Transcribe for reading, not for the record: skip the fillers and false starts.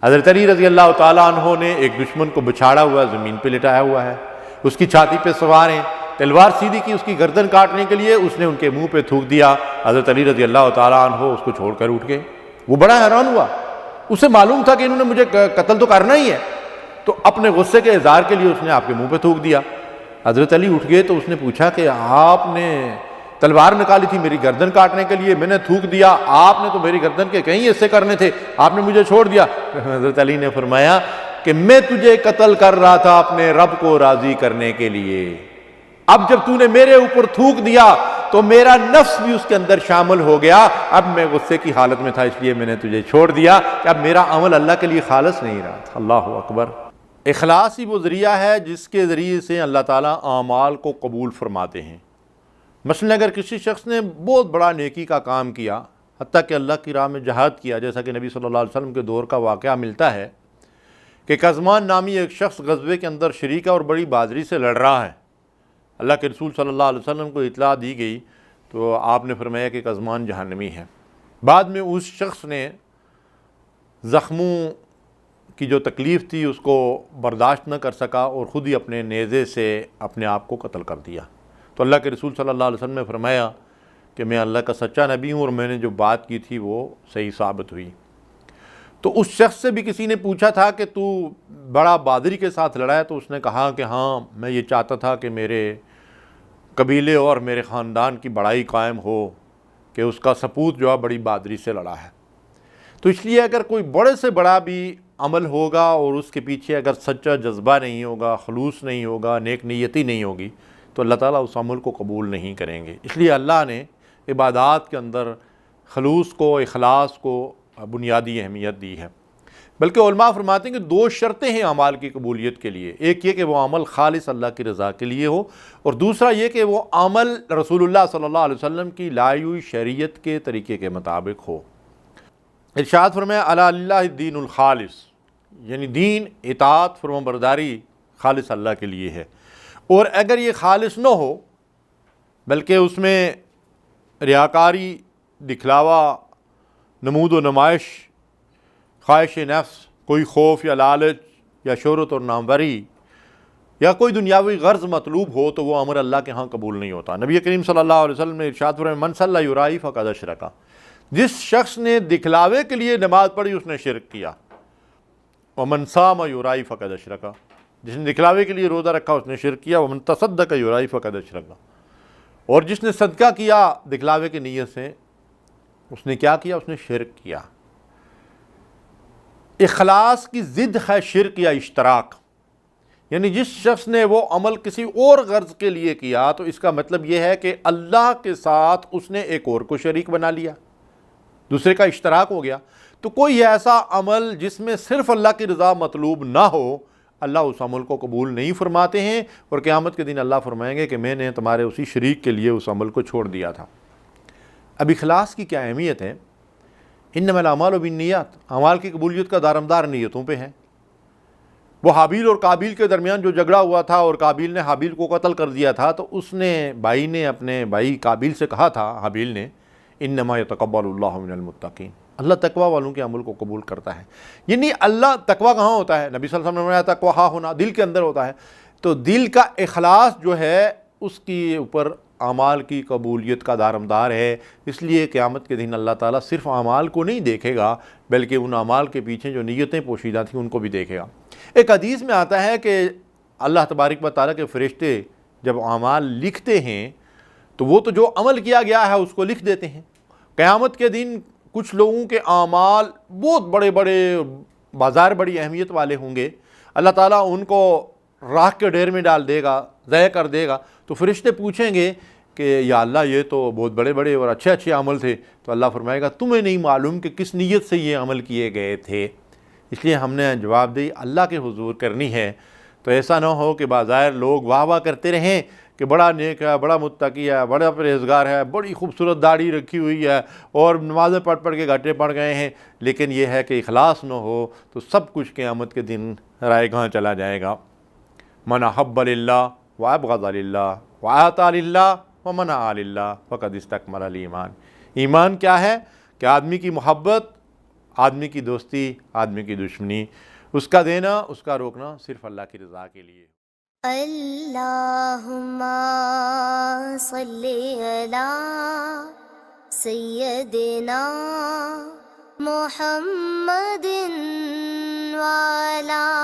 حضرت علی رضی اللہ تعالیٰ عنہ نے ایک دشمن کو بچھاڑا ہوا زمین پہ لٹایا ہوا ہے، اس کی چھاتی پہ سوار ہیں، تلوار سیدھی کی اس کی گردن کاٹنے کے لیے، اس نے ان کے منہ پہ تھوک دیا۔ حضرت علی رضی اللہ تعالیٰ عنہ اس کو چھوڑ کر اٹھ گئے۔ وہ بڑا حیران ہوا، اسے معلوم تھا کہ انہوں نے مجھے قتل تو کرنا ہی ہے، تو اپنے غصے کے اظہار کے لیے اس نے آپ کے منہ پہ تھوک دیا۔ حضرت علی اٹھ گئے تو اس نے پوچھا کہ آپ نے تلوار نکالی تھی میری گردن کاٹنے کے لیے، میں نے تھوک دیا، آپ نے تو میری گردن کے کئی حصے کرنے تھے، آپ نے مجھے چھوڑ دیا۔ حضرت علی نے فرمایا کہ میں تجھے قتل کر رہا تھا اپنے رب کو راضی کرنے کے لیے، اب جب تو نے میرے اوپر تھوک دیا تو میرا نفس بھی اس کے اندر شامل ہو گیا، اب میں غصے کی حالت میں تھا اس لیے میں نے تجھے چھوڑ دیا کہ اب میرا عمل اللہ کے لیے خالص نہیں رہا تھا۔ اللہ اکبر۔ اخلاص ہی وہ ذریعہ ہے جس کے ذریعے سے اللہ تعالیٰ اعمال کو قبول فرماتے ہیں۔ مثلا اگر کسی شخص نے بہت بڑا نیکی کا کام کیا، حتیٰ کہ اللہ کی راہ میں جہاد کیا، جیسا کہ نبی صلی اللہ علیہ وسلم کے دور کا واقعہ ملتا ہے کہ قزمان نامی ایک شخص غزوے کے اندر شریک ہے اور بڑی بہادری سے لڑ رہا ہے۔ اللہ کے رسول صلی اللہ علیہ وسلم کو اطلاع دی گئی تو آپ نے فرمایا کہ قزمان جہنمی ہے۔ بعد میں اس شخص نے زخموں کی جو تکلیف تھی اس کو برداشت نہ کر سکا اور خود ہی اپنے نیزے سے اپنے آپ کو قتل کر دیا۔ تو اللہ کے رسول صلی اللہ علیہ وسلم نے فرمایا کہ میں اللہ کا سچا نبی ہوں اور میں نے جو بات کی تھی وہ صحیح ثابت ہوئی۔ تو اس شخص سے بھی کسی نے پوچھا تھا کہ تو بڑا بہادری کے ساتھ لڑا ہے، تو اس نے کہا کہ ہاں میں یہ چاہتا تھا کہ میرے قبیلے اور میرے خاندان کی بڑائی قائم ہو کہ اس کا سپوت جو ہے بڑی بہادری سے لڑا ہے۔ تو اس لیے اگر کوئی بڑے سے بڑا بھی عمل ہوگا اور اس کے پیچھے اگر سچا جذبہ نہیں ہوگا، خلوص نہیں ہوگا، نیک نیتی نہیں ہوگی، تو اللہ تعالیٰ اس عمل کو قبول نہیں کریں گے۔ اس لیے اللہ نے عبادات کے اندر خلوص کو، اخلاص کو بنیادی اہمیت دی ہے۔ بلکہ علماء فرماتے ہیں کہ دو شرطیں ہیں اعمال کی قبولیت کے لیے، ایک یہ کہ وہ عمل خالص اللہ کی رضا کے لیے ہو، اور دوسرا یہ کہ وہ عمل رسول اللہ صلی اللہ علیہ وسلم کی لائی ہوئی شریعت کے طریقے کے مطابق ہو۔ ارشاد فرمایا الا للہ الدین الخالص، یعنی دین، اطاعت، فرمانبرداری خالص اللہ کے لیے ہے، اور اگر یہ خالص نہ ہو بلکہ اس میں ریاکاری، دکھلاوا، نمود و نمائش، خواہش نفس، کوئی خوف یا لالچ یا شہرت اور ناموری یا کوئی دنیاوی غرض مطلوب ہو تو وہ عمل اللہ کے ہاں قبول نہیں ہوتا۔ نبی کریم صلی اللہ علیہ وسلم نے ارشاد فرمایا من صلی یرائی فقد اشرک، جس شخص نے دکھلاوے کے لیے نماز پڑھی اس نے شرک کیا، ومن صام یرائی فقد اشرک، جس نے دکھلاوے کے لیے روزہ رکھا اس نے شرک کیا، ومن تصدق یرائی فقد اشرک، اور جس نے صدقہ کیا دکھلاوے کی نیت سے اس نے کیا کیا؟ اس نے شرک کیا۔ اخلاص کی ضد ہے شرک یا اشتراک، یعنی جس شخص نے وہ عمل کسی اور غرض کے لیے کیا تو اس کا مطلب یہ ہے کہ اللہ کے ساتھ اس نے ایک اور کو شریک بنا لیا، دوسرے کا اشتراک ہو گیا۔ تو کوئی ایسا عمل جس میں صرف اللہ کی رضا مطلوب نہ ہو، اللہ اس عمل کو قبول نہیں فرماتے ہیں، اور قیامت کے دن اللہ فرمائیں گے کہ میں نے تمہارے اسی شریک کے لیے اس عمل کو چھوڑ دیا تھا۔ اب اخلاص کی کیا اہمیت ہے؟ انما الاعمال بالنیات، اعمال کی قبولیت کا دارمدار نیتوں پہ ہے۔ وہ حابیل اور قابیل کے درمیان جو جھگڑا ہوا تھا اور قابیل نے حابیل کو قتل کر دیا تھا، تو اس نے بھائی نے اپنے بھائی قابیل سے کہا تھا، حابیل نے، انما یتقبل اللہ من المتقین، اللہ تقوی والوں کے عمل کو قبول کرتا ہے۔ یعنی اللہ تقوی کہاں ہوتا ہے؟ نبی صلی اللہ علیہ وسلم نے فرمایا تقوی ہاں ہونا، دل کے اندر ہوتا ہے۔ تو دل کا اخلاص جو ہے اس کے اوپر اعمال کی قبولیت کا دارمدار ہے۔ اس لیے قیامت کے دن اللہ تعالیٰ صرف اعمال کو نہیں دیکھے گا بلکہ ان اعمال کے پیچھے جو نیتیں پوشیدہ تھیں ان کو بھی دیکھے گا۔ ایک حدیث میں آتا ہے کہ اللہ تبارک و تعالیٰ کے فرشتے جب اعمال لکھتے ہیں تو وہ تو جو عمل کیا گیا ہے اس کو لکھ دیتے ہیں۔ قیامت کے دن کچھ لوگوں کے اعمال بہت بڑے بڑے بازار بڑی اہمیت والے ہوں گے، اللہ تعالیٰ ان کو راکھ کے ڈھیر میں ڈال دے گا، ضائع کر دے گا۔ تو فرشتے پوچھیں گے کہ یا اللہ یہ تو بہت بڑے بڑے اور اچھے اچھے عمل تھے، تو اللہ فرمائے گا تمہیں نہیں معلوم کہ کس نیت سے یہ عمل کیے گئے تھے۔ اس لیے ہم نے جواب دہی اللہ کے حضور کرنی ہے، تو ایسا نہ ہو کہ بظاہر لوگ واہ واہ کرتے رہیں کہ بڑا نیک ہے، بڑا متقی ہے، بڑا پرہیزگار ہے، بڑی خوبصورت داڑھی رکھی ہوئی ہے اور نمازیں پڑھ پڑھ کے گھاٹے پڑ گئے ہیں، لیکن یہ ہے کہ اخلاص نہ ہو تو سب کچھ قیامت کے دن رائے گاں چلا جائے گا۔ من احب للہ وابغض للہ واطاع للہ ومنع للہ فقد استکمل الایمان۔ ایمان کیا ہے؟ کہ آدمی کی محبت آدمی کی دوستی، آدمی کی دشمنی، اس کا دینا، اس کا روکنا صرف اللہ کی رضا کے لیے۔ اللہم صلی علی سیدنا محمد وعلی